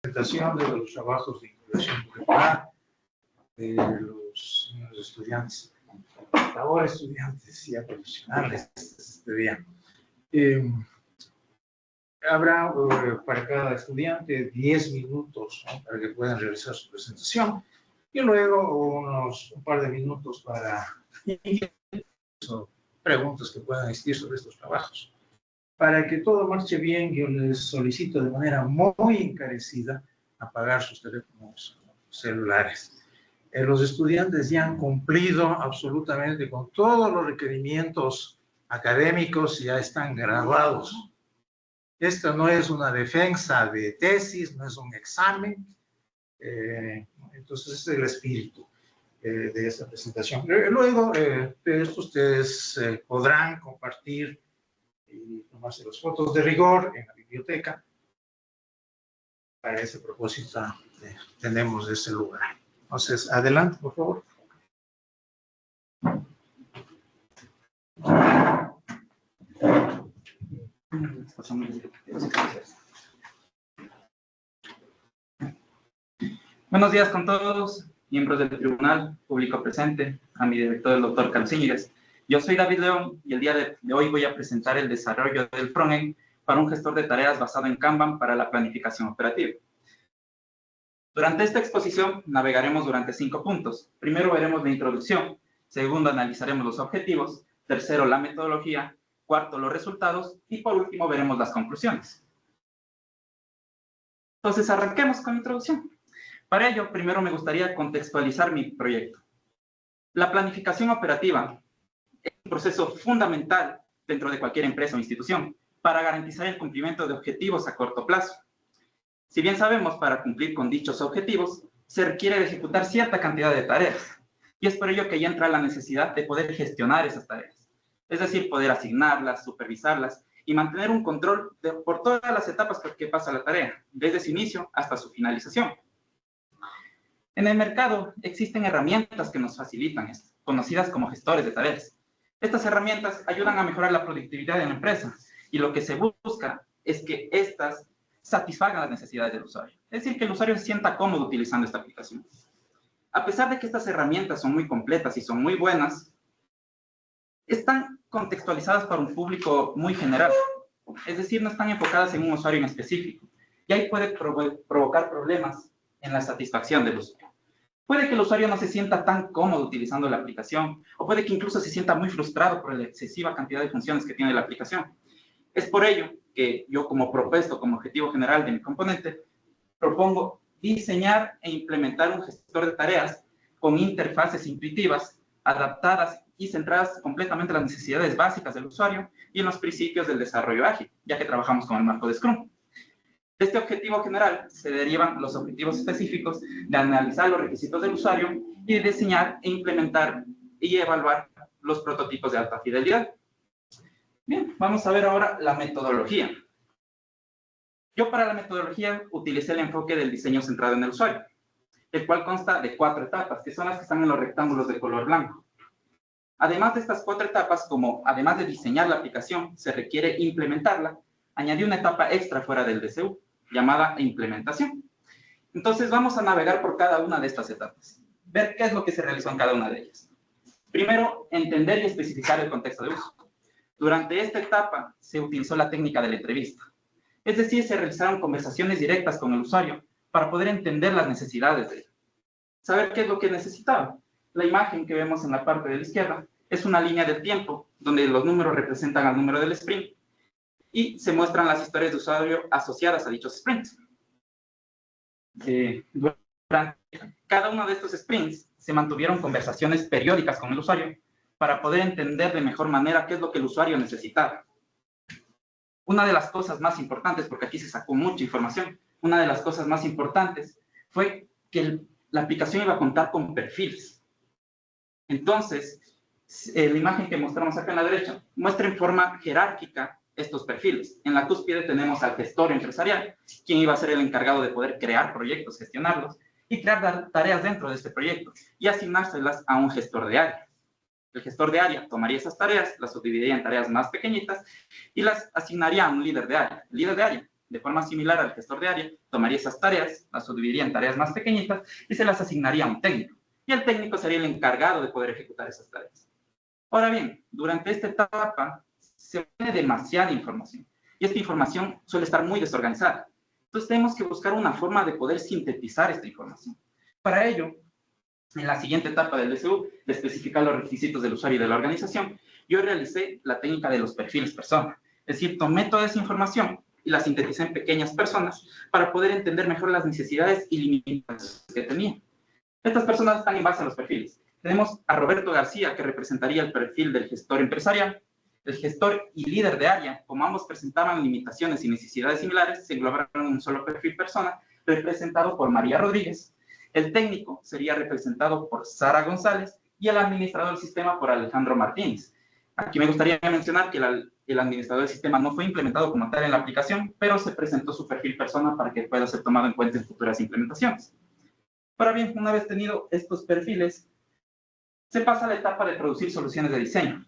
presentación de los trabajos de integración curricular de los señores estudiantes. Por favor, estudiantes y profesionales este día. Habrá para cada estudiante 10 minutos, ¿no?, para que puedan realizar su presentación, y luego un par de minutos para preguntas que puedan existir sobre estos trabajos. Para que todo marche bien, yo les solicito de manera muy encarecida apagar sus teléfonos celulares. Los estudiantes ya han cumplido absolutamente con todos los requerimientos académicos, ya están graduados. Esto no es una defensa de tesis, no es un examen. Entonces, ese es el espíritu de esta presentación. Luego, de esto ustedes podrán compartir y tomarse las fotos de rigor en la biblioteca. Para ese propósito tenemos ese lugar. Entonces, adelante, por favor. Buenos días con todos, miembros del tribunal, público presente, a mi director, el doctor Carlos Íñiguez. Yo soy David León y el día de hoy voy a presentar el desarrollo del frontend para un gestor de tareas basado en Kanban para la planificación operativa. Durante esta exposición navegaremos durante 5 puntos. Primero veremos la introducción, segundo analizaremos los objetivos, tercero la metodología, cuarto los resultados y por último veremos las conclusiones. Entonces arranquemos con la introducción. Para ello, primero me gustaría contextualizar mi proyecto. La planificación operativa es un proceso fundamental dentro de cualquier empresa o institución para garantizar el cumplimiento de objetivos a corto plazo. Si bien sabemos, para cumplir con dichos objetivos, se requiere de ejecutar cierta cantidad de tareas, y es por ello que ya entra la necesidad de poder gestionar esas tareas, es decir, poder asignarlas, supervisarlas y mantener un control por todas las etapas por que pasa la tarea, desde su inicio hasta su finalización. En el mercado existen herramientas que nos facilitan esto, conocidas como gestores de tareas. Estas herramientas ayudan a mejorar la productividad de la empresa, y lo que se busca es que estas satisfagan las necesidades del usuario. Es decir, que el usuario se sienta cómodo utilizando esta aplicación. A pesar de que estas herramientas son muy completas y son muy buenas, están contextualizadas para un público muy general. Es decir, no están enfocadas en un usuario en específico. Y ahí puede provocar problemas en la satisfacción del usuario. Puede que el usuario no se sienta tan cómodo utilizando la aplicación, o puede que incluso se sienta muy frustrado por la excesiva cantidad de funciones que tiene la aplicación. Es por ello que yo, como propuesto, como objetivo general de mi componente, propongo diseñar e implementar un gestor de tareas con interfaces intuitivas, adaptadas y centradas completamente en las necesidades básicas del usuario y en los principios del desarrollo ágil, ya que trabajamos con el marco de Scrum. De este objetivo general se derivan los objetivos específicos de analizar los requisitos del usuario y de diseñar e implementar y evaluar los prototipos de alta fidelidad. Bien, vamos a ver ahora la metodología. Yo para la metodología utilicé el enfoque del diseño centrado en el usuario, el cual consta de 4 etapas, que son las que están en los rectángulos de color blanco. Además de estas 4 etapas, como además de diseñar la aplicación, se requiere implementarla, añadí una etapa extra fuera del DCU, llamada implementación. Entonces vamos a navegar por cada una de estas etapas, ver qué es lo que se realizó en cada una de ellas. Primero, entender y especificar el contexto de uso. Durante esta etapa se utilizó la técnica de la entrevista. Es decir, se realizaron conversaciones directas con el usuario para poder entender las necesidades de él. Saber qué es lo que necesitaba. La imagen que vemos en la parte de la izquierda es una línea del tiempo, donde los números representan al número del sprint, y se muestran las historias de usuario asociadas a dichos sprints. Durante cada uno de estos sprints se mantuvieron conversaciones periódicas con el usuario para poder entender de mejor manera qué es lo que el usuario necesitaba. Una de las cosas más importantes, porque aquí se sacó mucha información, una de las cosas más importantes fue que la aplicación iba a contar con perfiles. Entonces, la imagen que mostramos acá en la derecha muestra en forma jerárquica estos perfiles. En la cúspide tenemos al gestor empresarial, quien iba a ser el encargado de poder crear proyectos, gestionarlos y crear tareas dentro de este proyecto y asignárselas a un gestor de área. El gestor de área tomaría esas tareas, las subdividiría en tareas más pequeñitas y las asignaría a un líder de área. El líder de área de forma similar al gestor de área, tomaría esas tareas, las subdividiría en tareas más pequeñitas y se las asignaría a un técnico. Y el técnico sería el encargado de poder ejecutar esas tareas. Ahora bien, durante esta etapa se obtiene demasiada información. Y esta información suele estar muy desorganizada. Entonces tenemos que buscar una forma de poder sintetizar esta información. Para ello, en la siguiente etapa del DCU, de especificar los requisitos del usuario y de la organización, yo realicé la técnica de los perfiles persona. Es decir, tomé toda esa información y la sinteticé en pequeñas personas para poder entender mejor las necesidades y limitaciones que tenía. Estas personas están en base a los perfiles. Tenemos a Roberto García, que representaría el perfil del gestor empresarial. El gestor y líder de área, como ambos presentaban limitaciones y necesidades similares, se englobaron en un solo perfil persona, representado por María Rodríguez. El técnico sería representado por Sara González y el administrador del sistema por Alejandro Martínez. Aquí me gustaría mencionar que el administrador del sistema no fue implementado como tal en la aplicación, pero se presentó su perfil persona para que pueda ser tomado en cuenta en futuras implementaciones. Ahora bien, una vez tenido estos perfiles, se pasa a la etapa de producir soluciones de diseño.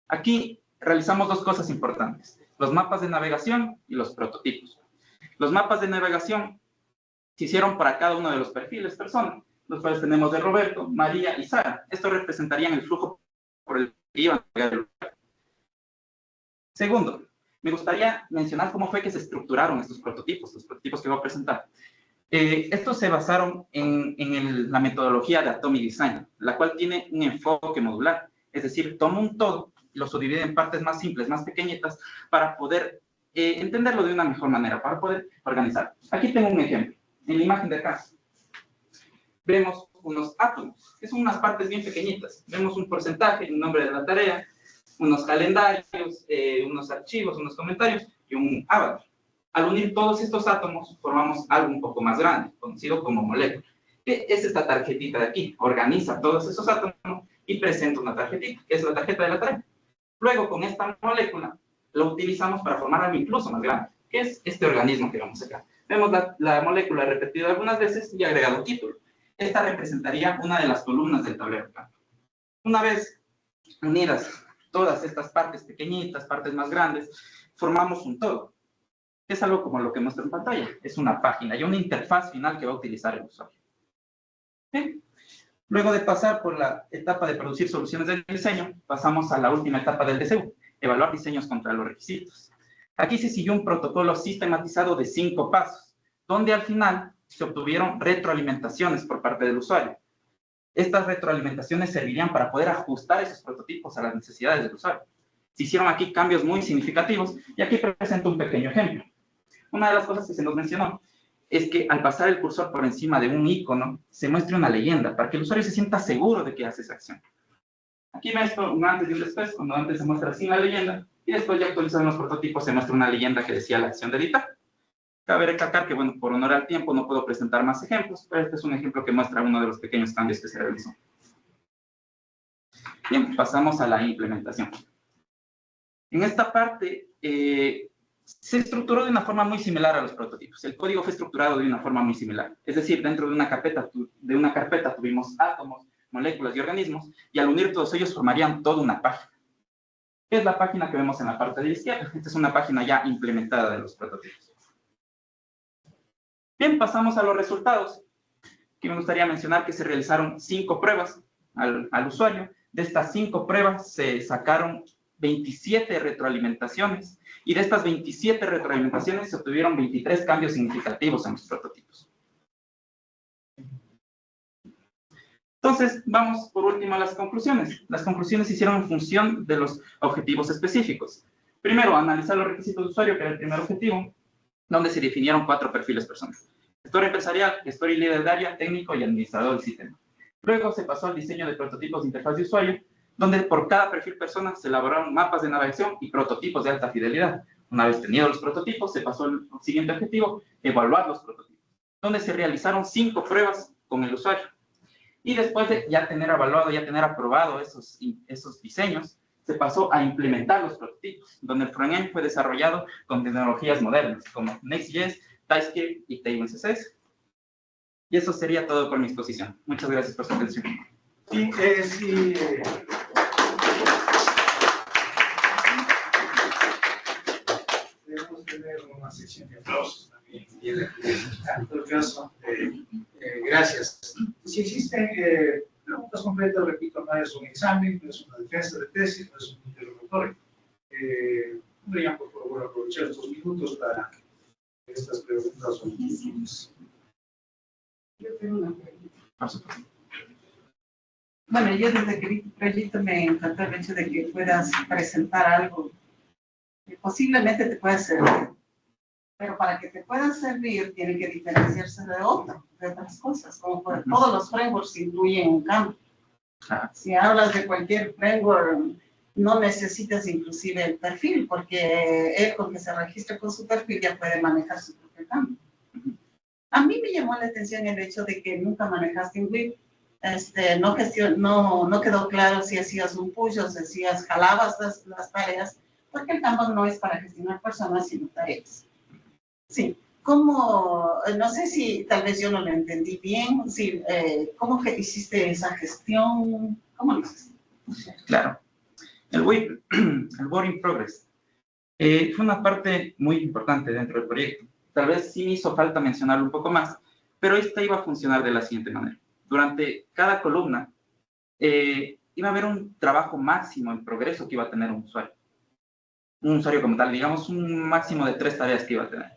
Aquí realizamos dos cosas importantes: los mapas de navegación y los prototipos. Los mapas de navegación se hicieron para cada uno de los perfiles persona, los cuales tenemos de Roberto, María y Sara. Estos representarían el flujo por el que iban a navegar el usuario. Segundo, me gustaría mencionar cómo fue que se estructuraron estos prototipos, los prototipos que voy a presentar. Estos se basaron en la metodología de Atomic Design, la cual tiene un enfoque modular. Es decir, toma un todo y lo subdivide en partes más simples, más pequeñitas, para poder entenderlo de una mejor manera, para poder organizar. Aquí tengo un ejemplo. En la imagen de acá vemos unos átomos, que son unas partes bien pequeñitas. Vemos un porcentaje, un nombre de la tarea, unos calendarios, unos archivos, unos comentarios y un avatar. Al unir todos estos átomos, formamos algo un poco más grande, conocido como molécula. Que es esta tarjetita de aquí. Organiza todos esos átomos y presenta una tarjetita, que es la tarjeta de la tarea. Luego, con esta molécula, lo utilizamos para formar algo incluso más grande, que es este organismo que vemos acá. Vemos la molécula repetida algunas veces y agregado título. Esta representaría una de las columnas del tablero. Una vez unidas todas estas partes pequeñitas, partes más grandes, formamos un todo. Es algo como lo que muestra en pantalla. Es una página y una interfaz final que va a utilizar el usuario. ¿Sí? Luego de pasar por la etapa de producir soluciones de diseño, pasamos a la última etapa del DCU, evaluar diseños contra los requisitos. Aquí se siguió un protocolo sistematizado de 5 pasos, donde al final se obtuvieron retroalimentaciones por parte del usuario. Estas retroalimentaciones servirían para poder ajustar esos prototipos a las necesidades del usuario. Se hicieron aquí cambios muy significativos y aquí presento un pequeño ejemplo. Una de las cosas que se nos mencionó es que al pasar el cursor por encima de un icono, se muestre una leyenda para que el usuario se sienta seguro de que hace esa acción. Aquí ves un antes y un después, cuando antes se muestra sin la leyenda, y después ya actualizados los prototipos se muestra una leyenda que decía la acción de editar. Cabe recalcar que, bueno, por honor al tiempo no puedo presentar más ejemplos, pero este es un ejemplo que muestra uno de los pequeños cambios que se realizó. Bien, pasamos a la implementación. En esta parte, se estructuró de una forma muy similar a los prototipos. El código fue estructurado de una forma muy similar. Es decir, dentro de una carpeta tuvimos átomos, moléculas y organismos, y al unir todos ellos formarían toda una página. ¿Qué es la página que vemos en la parte de la izquierda? Esta es una página ya implementada de los prototipos. Bien, pasamos a los resultados. Aquí me gustaría mencionar que se realizaron 5 pruebas al usuario. De estas 5 pruebas se sacaron 27 retroalimentaciones, y de estas 27 retroalimentaciones se obtuvieron 23 cambios significativos en los prototipos. Entonces, vamos por último a las conclusiones. Las conclusiones se hicieron en función de los objetivos específicos. Primero, analizar los requisitos de usuario, que era el primer objetivo, donde se definieron 4 perfiles personales: gestor empresarial, gestor y líder de área, técnico y administrador del sistema. Luego se pasó al diseño de prototipos de interfaz de usuario, donde por cada perfil persona se elaboraron mapas de navegación y prototipos de alta fidelidad. Una vez tenidos los prototipos, se pasó al siguiente objetivo: evaluar los prototipos, donde se realizaron 5 pruebas con el usuario. Y después de ya tener evaluado, ya tener aprobado esos diseños, se pasó a implementar los prototipos, donde el frontend fue desarrollado con tecnologías modernas, como Next.js, TypeScript y Tailwind CSS. Y eso sería todo por mi exposición. Muchas gracias por su atención. Sí, debemos tener una sección de aplausos también. En todo caso, gracias. Si existen preguntas concretas, repito, no es un examen, no es una defensa de tesis, no es un interrogatorio. Podrían, por favor, aprovechar estos minutos para estas preguntas o inquietudes. Yo tengo una pregunta. Bueno, yo desde que vi tu proyecto me encantó el hecho de que puedas presentar algo que posiblemente te pueda servir. Pero para que te pueda servir, tiene que diferenciarse de otras cosas, como todos los frameworks incluyen un campo. Si hablas de cualquier framework, no necesitas inclusive el perfil, porque él con que se registre con su perfil ya puede manejar su propio campo. A mí me llamó la atención el hecho de que nunca manejaste un WIP. No quedó claro si hacías un push o si jalabas las tareas, porque el Kanban no es para gestionar personas, sino tareas. Sí, no sé si tal vez yo no lo entendí bien, ¿cómo hiciste esa gestión? ¿Cómo lo hiciste? Claro. El WIP, el Work in Progress, fue una parte muy importante dentro del proyecto. Tal vez sí me hizo falta mencionarlo un poco más, pero esta iba a funcionar de la siguiente manera. Durante cada columna iba a haber un trabajo máximo en progreso que iba a tener un usuario. Un usuario como tal, digamos un máximo de 3 tareas que iba a tener.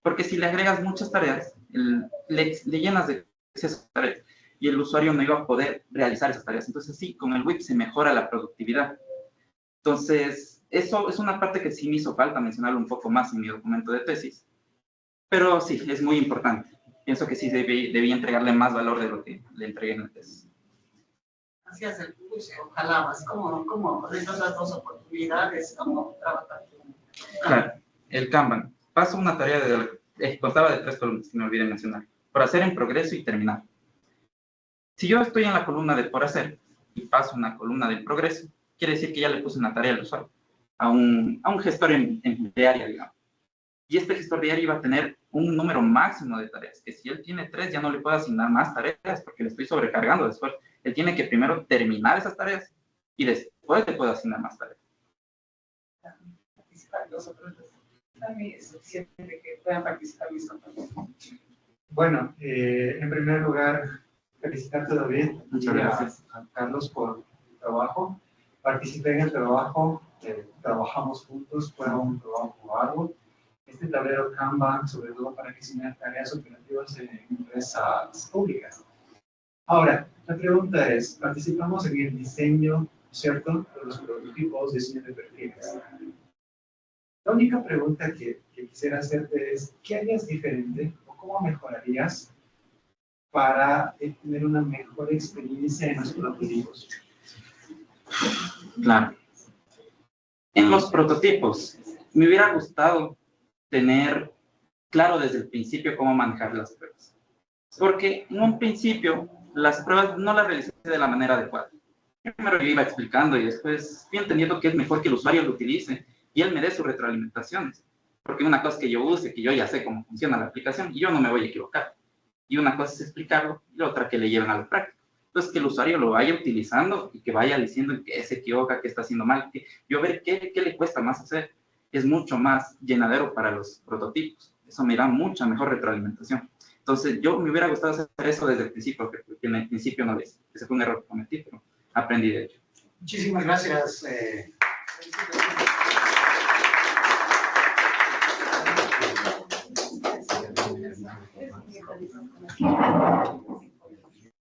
Porque si le agregas muchas tareas, le llenas de exceso de tareas y el usuario no iba a poder realizar esas tareas. Entonces sí, con el WIP se mejora la productividad. Entonces, eso es una parte que sí me hizo falta mencionarlo un poco más en mi documento de tesis. Pero sí, es muy importante. Pienso que sí debí entregarle más valor de lo que le entregué en la tesis. Hacías el push, ojalá, como de esas 2 oportunidades, ¿cómo trabajar? Claro, el Kanban. Paso una tarea contaba de 3 columnas, que me olvidé mencionar. Por hacer, en progreso y terminar. Si yo estoy en la columna de por hacer y paso una columna del progreso, quiere decir que ya le puse una tarea al usuario, a un gestor en diario, digamos. Y este gestor diario iba a tener un número máximo de tareas, que si él tiene 3 ya no le puedo asignar más tareas porque le estoy sobrecargando después. Él tiene que primero terminar esas tareas y después le puedo asignar más tareas. Participar los otros. También es suficiente que puedan participar mis compañeros. Bueno, en primer lugar, felicitarte, David, Muchas gracias a Carlos por el trabajo. Participé en el trabajo, trabajamos juntos, fue un trabajo arduo. Este tablero Kanban, sobre todo para diseñar tareas operativas en empresas públicas. Ahora, la pregunta es, participamos en el diseño, ¿cierto?, de los prototipos, diseño de perfiles. La única pregunta que quisiera hacerte es, ¿qué harías diferente o cómo mejorarías para tener una mejor experiencia en los prototipos? Claro. En los prototipos, me hubiera gustado tener claro desde el principio cómo manejar las pruebas. Porque en un principio, las pruebas no las realicé de la manera adecuada. Primero yo iba explicando y después fui entendiendo que es mejor que el usuario lo utilice y él me dé sus retroalimentaciones. Porque una cosa es que yo use, que yo ya sé cómo funciona la aplicación y yo no me voy a equivocar. Y una cosa es explicarlo y la otra que le lleven a la práctica. Entonces, que el usuario lo vaya utilizando y que vaya diciendo en qué se equivoca, qué está haciendo mal. Yo ver qué le cuesta más hacer. Es mucho más llenadero para los prototipos. Eso me da mucha mejor retroalimentación. Entonces, yo me hubiera gustado hacer eso desde el principio, porque en el principio no lo hice. Ese fue un error que cometí, pero aprendí de ello. Muchísimas gracias.